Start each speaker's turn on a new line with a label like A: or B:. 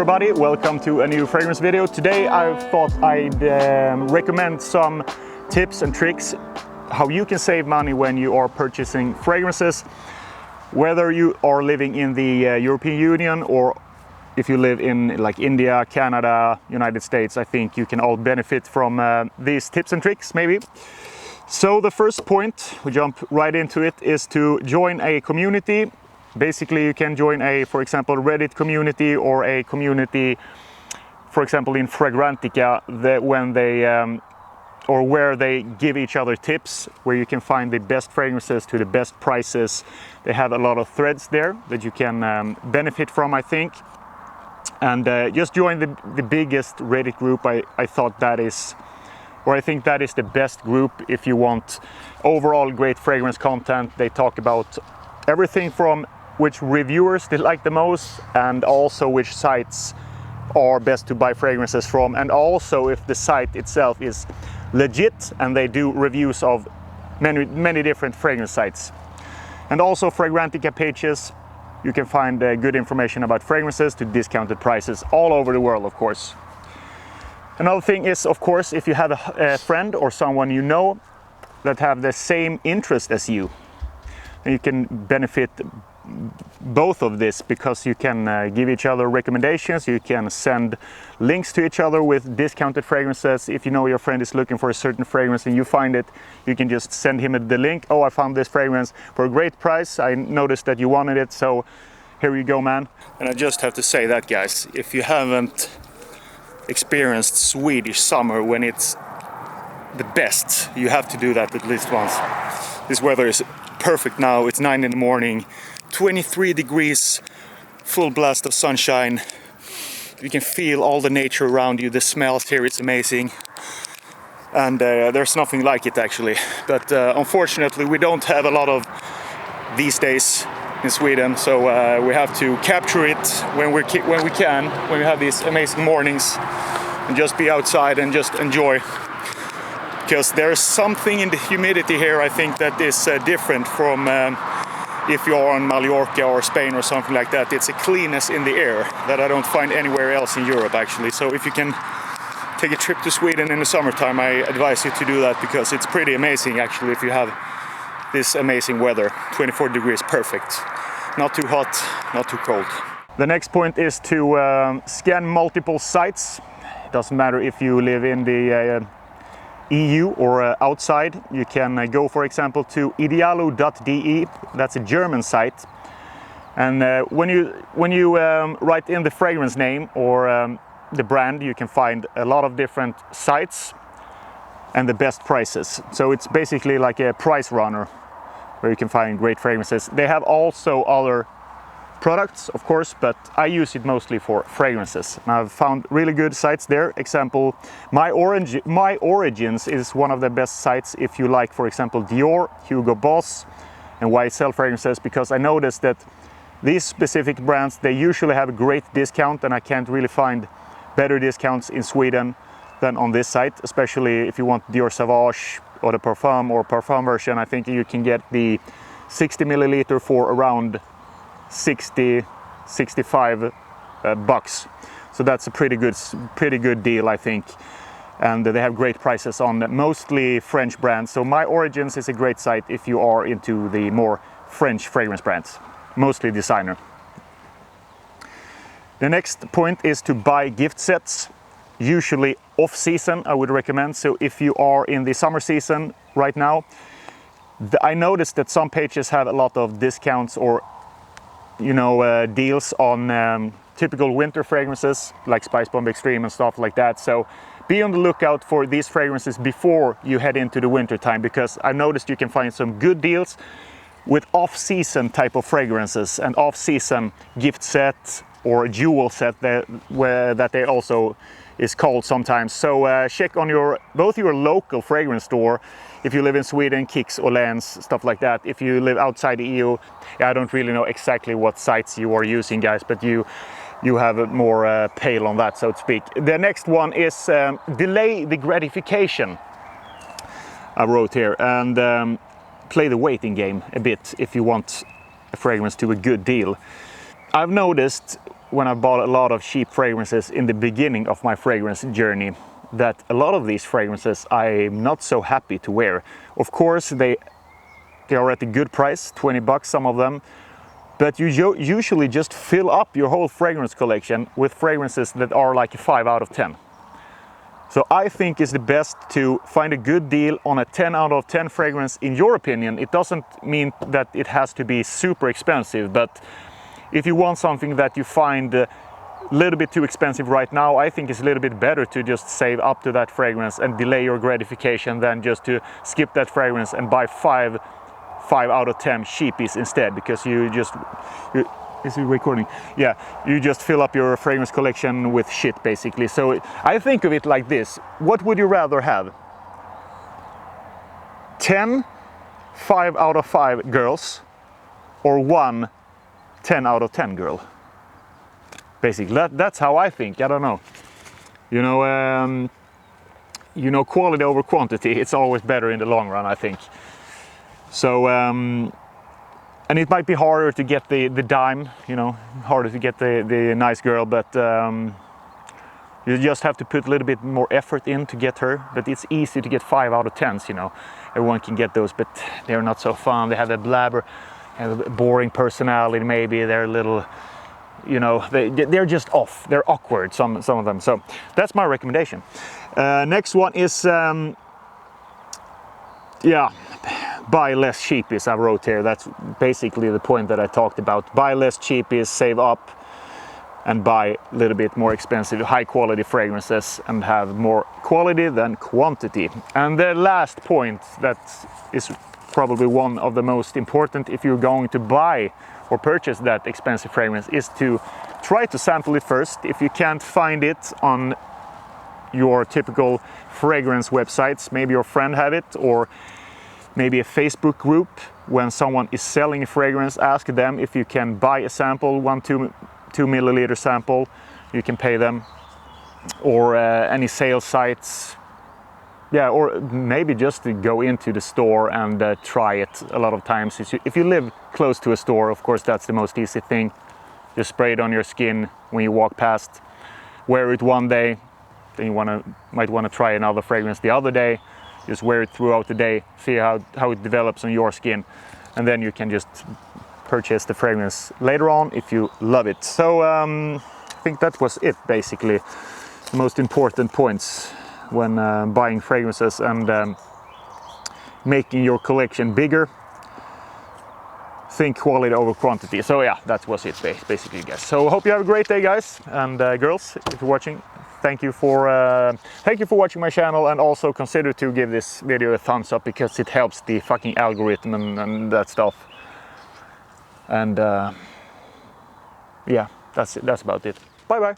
A: everybody, welcome to a new fragrance video. Today I thought I'd recommend some tips and tricks how you can save money when you are purchasing fragrances, whether you are living in the European Union or if you live in like India, Canada, United States. I think you can all benefit from these tips and tricks maybe. So the first point, we jump right into it, is to join a community. Basically, you can join a, for example, Reddit community or a community, for example, in Fragrantica, where they give each other tips, where you can find the best fragrances to the best prices. They have a lot of threads there that you can benefit from, I think. And just join the biggest Reddit group. I thought that is, or I think that is the best group if you want overall great fragrance content. They talk about everything from which reviewers they like the most, and also which sites are best to buy fragrances from, and also if the site itself is legit and they do reviews of many different fragrance sites. And also Fragrantica pages, you can find good information about fragrances to discounted prices all over the world, of course. Another thing is, of course, if you have a friend or someone you know that have the same interest as you, then you can benefit both of this, because you can give each other recommendations, you can send links to each other with discounted fragrances. If you know your friend is looking for a certain fragrance and you find it, you can just send him the link. Oh, I found this fragrance for a great price, I noticed that you wanted it, so here you go, man. And I just have to say that, guys, if you haven't experienced Swedish summer when it's the best, you have to do that at least once. This weather is perfect now. It's 9 in the morning, 23 degrees, full blast of sunshine. You can feel all the nature around you. The smells here, it's amazing. And there's nothing like it actually. But unfortunately we don't have a lot of these days in Sweden, so we have to capture it when we have these amazing mornings, and just be outside and just enjoy. Because there's something in the humidity here, I think, that is different from if you're on Mallorca or Spain or something like that. It's a cleanness in the air that I don't find anywhere else in Europe, actually. So if you can take a trip to Sweden in the summertime, I advise you to do that, because it's pretty amazing, actually, if you have this amazing weather. 24 degrees, perfect. Not too hot, not too cold. The next point is to scan multiple sites. It doesn't matter if you live in the EU or outside. You can go, for example, to idealo.de. That's a German site, and when you write in the fragrance name or the brand, you can find a lot of different sites and the best prices. So it's basically like a price runner where you can find great fragrances. They have also other products, of course, but I use it mostly for fragrances. And I've found really good sites there. Example, My Origins is one of the best sites if you like, for example, Dior, Hugo Boss, and YSL fragrances, because I noticed that these specific brands, they usually have a great discount, and I can't really find better discounts in Sweden than on this site, especially if you want Dior Sauvage or the Parfum version. I think you can get the 60 milliliter for around 65 bucks. So that's a pretty good deal, I think. And they have great prices on mostly French brands. So My Origins is a great site if you are into the more French fragrance brands, mostly designer. The next point is to buy gift sets, usually off season, I would recommend. So if you are in the summer season right now, I noticed that some pages have a lot of discounts or deals on typical winter fragrances like Spice Bomb Extreme and stuff like that. So be on the lookout for these fragrances before you head into the winter time, because I noticed you can find some good deals with off-season type of fragrances and off-season gift set or jewel set that they also is called sometimes. So check on both your local fragrance store, if you live in Sweden, Kicks or Lens, stuff like that. If you live outside the EU, I don't really know exactly what sites you are using, guys, but you have a more pale on that, so to speak. The next one is delay the gratification, I wrote here, and play the waiting game a bit if you want a fragrance to a good deal. I've noticed when I bought a lot of cheap fragrances in the beginning of my fragrance journey, that a lot of these fragrances I'm not so happy to wear. Of course, they are at a good price, 20 bucks some of them, but you usually just fill up your whole fragrance collection with fragrances that are like a 5 out of 10. So I think it's the best to find a good deal on a 10 out of 10 fragrance in your opinion. It doesn't mean that it has to be super expensive, but if you want something that you find a little bit too expensive right now, I think it's a little bit better to just save up to that fragrance and delay your gratification than just to skip that fragrance and buy 5 out of 10 cheapies instead, because is it recording? Yeah, you just fill up your fragrance collection with shit basically. So I think of it like this: what would you rather have? 10 5 out of 5 girls, or 1 10 out of 10 girl? Basically, that's how I think. I don't know. You know, quality over quantity. It's always better in the long run, I think. So, and it might be harder to get the dime, harder to get the nice girl, but you just have to put a little bit more effort in to get her. But it's easy to get 5 out of 10s, Everyone can get those, but they're not so fun. They have a blabber, have a boring personality maybe. They're a little, they're just off. They're awkward, some of them. So that's my recommendation. Next one is, buy less cheapies. I wrote here. That's basically the point that I talked about. Buy less cheapies, save up, and buy a little bit more expensive, high quality fragrances, and have more quality than quantity. And the last point, that is probably one of the most important if you're going to buy or purchase that expensive fragrance, is to try to sample it first. If you can't find it on your typical fragrance websites, maybe your friend have it, or maybe a Facebook group. When someone is selling a fragrance, ask them if you can buy a sample, 2 milliliter sample. You can pay them, or any sales sites. Yeah, or maybe just to go into the store and try it. A lot of times, if you live close to a store, of course, that's the most easy thing. Just spray it on your skin when you walk past. Wear it one day, then you might want to try another fragrance the other day. Just wear it throughout the day, see how it develops on your skin, and then you can just purchase the fragrance later on if you love it. So I think that was it, basically. The most important points when buying fragrances and making your collection bigger. Think quality over quantity. So yeah, that was it basically, guys. So hope you have a great day, guys and girls, if you're watching. Thank you for watching my channel, and also consider to give this video a thumbs up, because it helps the fucking algorithm and that stuff. And yeah, that's about it. Bye bye.